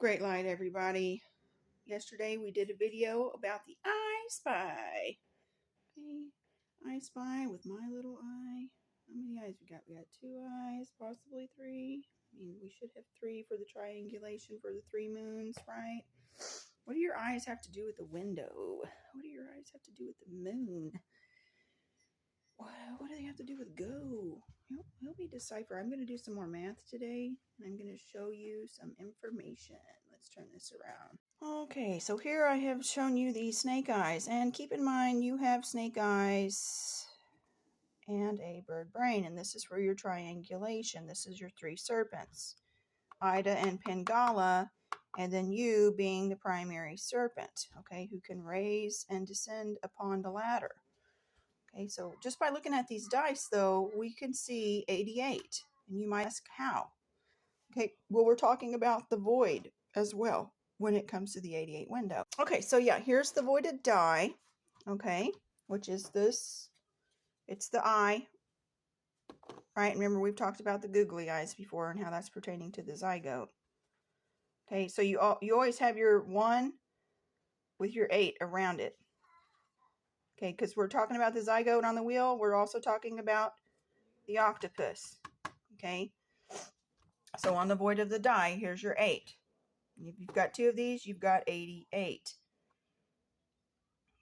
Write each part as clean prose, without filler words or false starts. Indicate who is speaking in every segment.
Speaker 1: Great light, everybody. Yesterday we did a video about the I Spy. Okay, I Spy with my little eye. How many eyes we got? We got 2 eyes, possibly 3. I mean, we should have 3 for the triangulation for the 3 moons, right? What do your eyes have to do with the window? What do your eyes have to do with the moon? What do they have to do with go? Help me decipher. I'm going to do some more math today, and I'm going to show you some information. Let's turn this around. Okay, so here I have shown you these snake eyes, and keep in mind you have snake eyes and a bird brain, and this is for your triangulation. This is your 3 serpents, Ida and Pingala, and then you being the primary serpent, okay, who can raise and descend upon the ladder. Okay, so just by looking at these dice, though, we can see 88. And you might ask how. Okay, well, we're talking about the void as well when it comes to the 88 window. Okay, so yeah, here's the voided die, okay, which is this. It's the eye, right? Remember, we've talked about the googly eyes before and how that's pertaining to the zygote. Okay, so you always have your 1 with your 8 around it. Okay, because we're talking about the zygote on the wheel. We're also talking about the octopus. Okay, so on the void of the die, here's your 8. If you've got 2 of these, you've got 88.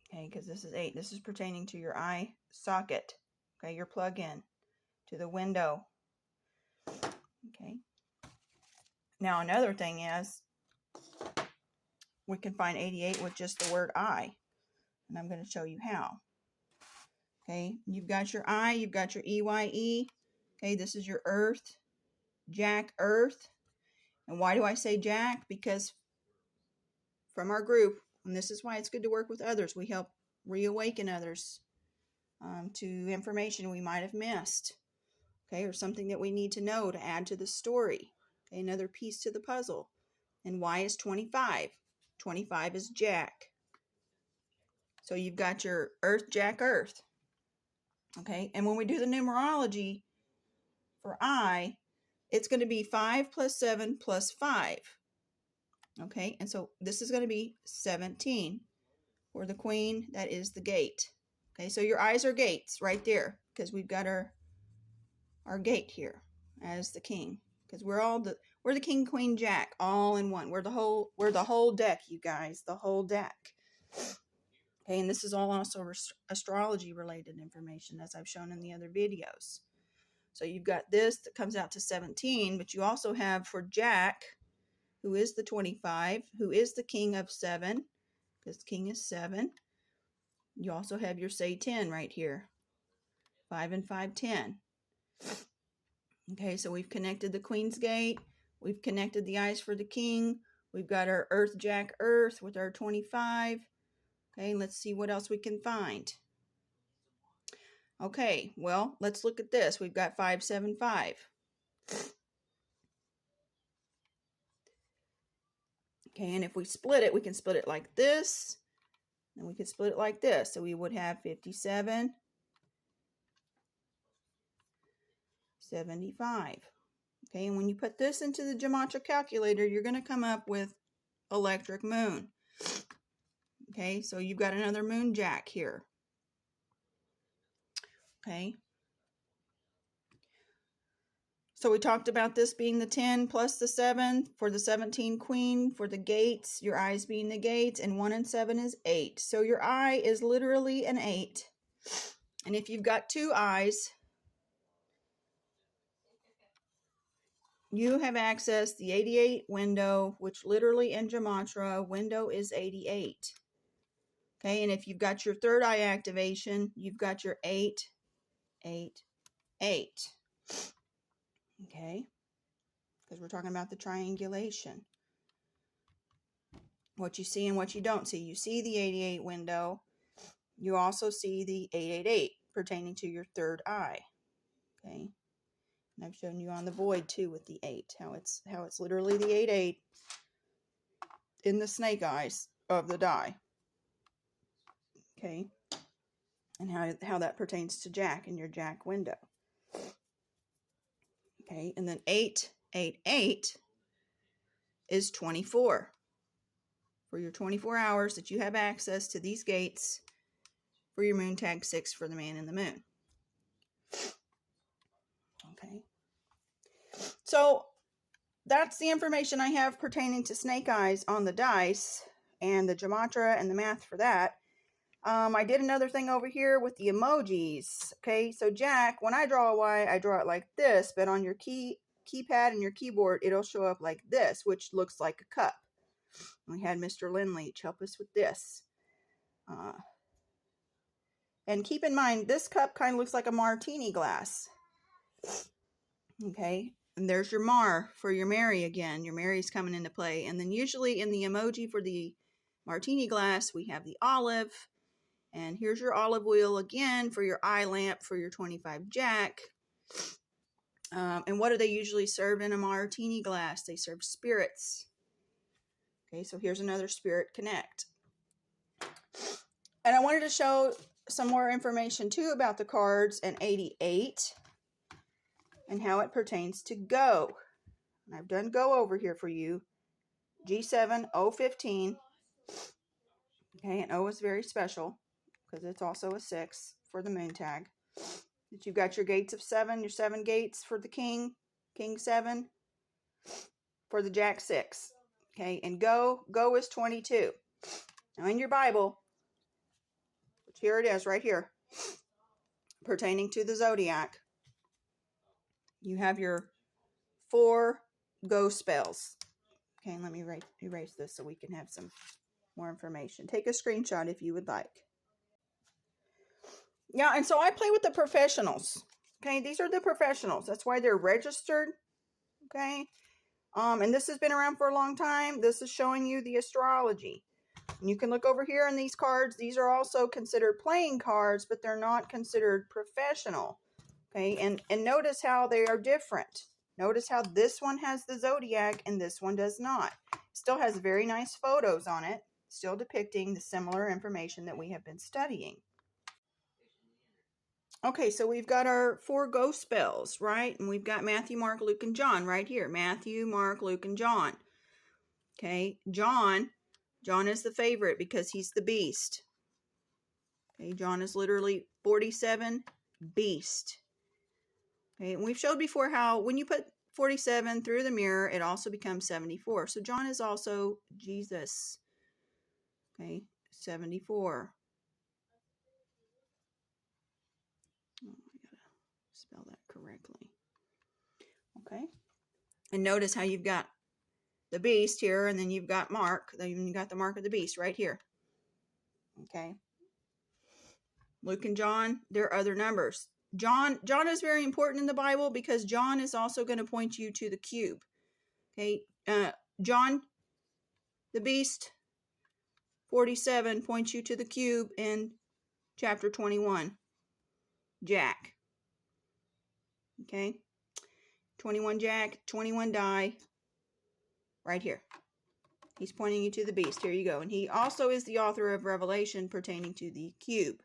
Speaker 1: Okay, because this is 8. This is pertaining to your eye socket. Okay, your plug-in to the window. Okay. Now another thing is, we can find 88 with just the word I. And I'm going to show you how. Okay, you've got your I, you've got your EYE. Okay, this is your Earth, Jack Earth. And why do I say Jack? Because from our group, and this is why it's good to work with others, we help reawaken others to information we might have missed. Okay, or something that we need to know to add to the story. Okay, another piece to the puzzle. And why is 25? 25 is Jack. So you've got your Earth, Jack, Earth. Okay, and when we do the numerology for I, it's going to be 5 plus 7 plus 5. Okay, and so this is going to be 17. For the queen, that is the gate. Okay, so your eyes are gates right there, because we've got our gate here as the king. Because we're the king, queen, jack, all in one. We're the whole deck, you guys, the whole deck. Okay, and this is all also astrology related information, as I've shown in the other videos. So you've got this that comes out to 17, but you also have for Jack, who is the 25, who is the king of 7, because king is 7. You also have your say 10 right here. 5 and 5, 10. Okay, so we've connected the Queen's Gate. We've connected the eyes for the king. We've got our Earth, Jack, Earth with our 25. Okay, let's see what else we can find. Okay, well, let's look at this. We've got 5, 7, 5. Okay, and if we split it, we can split it like this. And we could split it like this. So we would have 57, 75. Okay, and when you put this into the gematria calculator, you're going to come up with electric moon. Okay, so you've got another moon jack here. Okay. So we talked about this being the 10 plus the 7 for the 17 queen, for the gates, your eyes being the gates, and 1 and 7 is 8. So your eye is literally an 8. And if you've got 2 eyes, you have accessed the 88 window, which literally in gematria, window is 88. Okay, and if you've got your 3rd eye activation, you've got your 8, 8, 8. Okay, because we're talking about the triangulation. What you see and what you don't see. You see the 88 window. You also see the 888 pertaining to your 3rd eye. Okay, and I've shown you on the void too with the 8, how it's literally the 88 in the snake eyes of the die. Okay, and how that pertains to Jack in your Jack window. Okay, and then 8, 8, 8 is 24. For your 24 hours that you have access to these gates for your moon tag 6 for the man in the moon. Okay. So that's the information I have pertaining to snake eyes on the dice and the gematria and the math for that. I did another thing over here with the emojis. Okay, so Jack, when I draw a Y, I draw it like this, but on your keypad and your keyboard, it'll show up like this, which looks like a cup. We had Mr. Lindleach help us with this. And keep in mind, this cup kind of looks like a martini glass. Okay, and there's your Mar for your Mary again. Your Mary's coming into play. And then usually in the emoji for the martini glass, we have the olive. And here's your olive wheel again for your eye lamp for your 25 Jack. And what do they usually serve in a martini glass? They serve spirits. Okay, so here's another spirit connect. And I wanted to show some more information too about the cards and 88 and how it pertains to go. And I've done go over here for you. G7, O15. Okay, and O is very special because it's also a 6 for the moon tag. That you've got your gates of 7, your 7 gates for the king, king 7, for the jack 6. Okay, and go is 22. Now in your Bible, which here it is right here, pertaining to the zodiac, you have your 4 go spells. Okay, let me erase this so we can have some more information. Take a screenshot if you would like. Yeah, and so I play with the professionals. Okay, these are the professionals. That's why they're registered. Okay, and this has been around for a long time. This is showing you the astrology. And you can look over here in these cards. These are also considered playing cards, but they're not considered professional. Okay, and notice how they are different. Notice how this one has the zodiac and this one does not. Still has very nice photos on it, still depicting the similar information that we have been studying. Okay, so we've got our 4 go spells, right? And we've got Matthew, Mark, Luke, and John right here. Matthew, Mark, Luke, and John. Okay, John is the favorite because he's the beast. Okay, John is literally 47 beast. Okay, and we've showed before how when you put 47 through the mirror, it also becomes 74. So John is also Jesus. Okay, 74. Oh, I gotta spell that correctly. Okay, and notice how you've got the beast here, and then you've got Mark. Then you got the mark of the beast right here. Okay, Luke and John, there are other numbers. John is very important in the Bible because John is also going to point you to the cube. Okay, John, the beast, 47 points you to the cube in chapter 21. Jack. Okay, 21 Jack, 21 die, right here. He's pointing you to the beast. Here you go. And he also is the author of Revelation pertaining to the cube.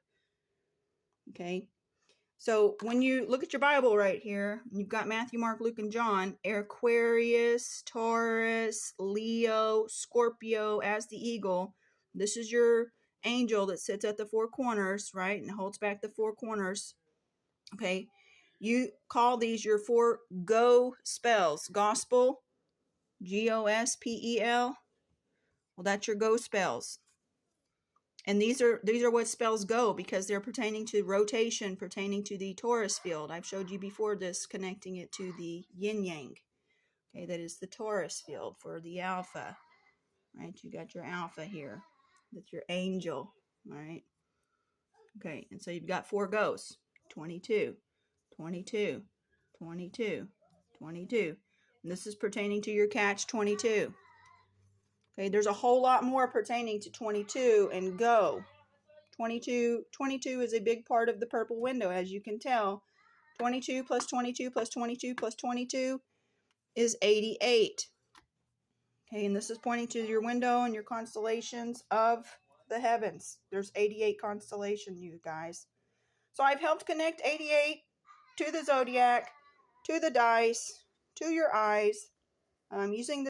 Speaker 1: Okay. So when you look at your Bible right here, you've got Matthew, Mark, Luke, and John. Aquarius, Taurus, Leo, Scorpio as the eagle. This is your angel that sits at the 4 corners, right? And holds back the 4 corners. Okay. You call these your 4 go spells. Gospel, Gospel. Well, that's your go spells. And these are what spells go because they're pertaining to rotation, pertaining to the Taurus field. I've showed you before this, connecting it to the yin yang. Okay, that is the Taurus field for the alpha. Right, you got your alpha here. That's your angel. All right. Okay, and so you've got 4 goes. 22, 22, 22, 22. And this is pertaining to your catch 22. Okay, there's a whole lot more pertaining to 22 and go. 22 is a big part of the purple window, as you can tell. 22 plus 22 plus 22 plus 22 is 88. Okay, and this is pointing to your window and your constellations of the heavens. There's 88 constellations, you guys. So I've helped connect 88 to the zodiac, to the dice, to your eyes, using the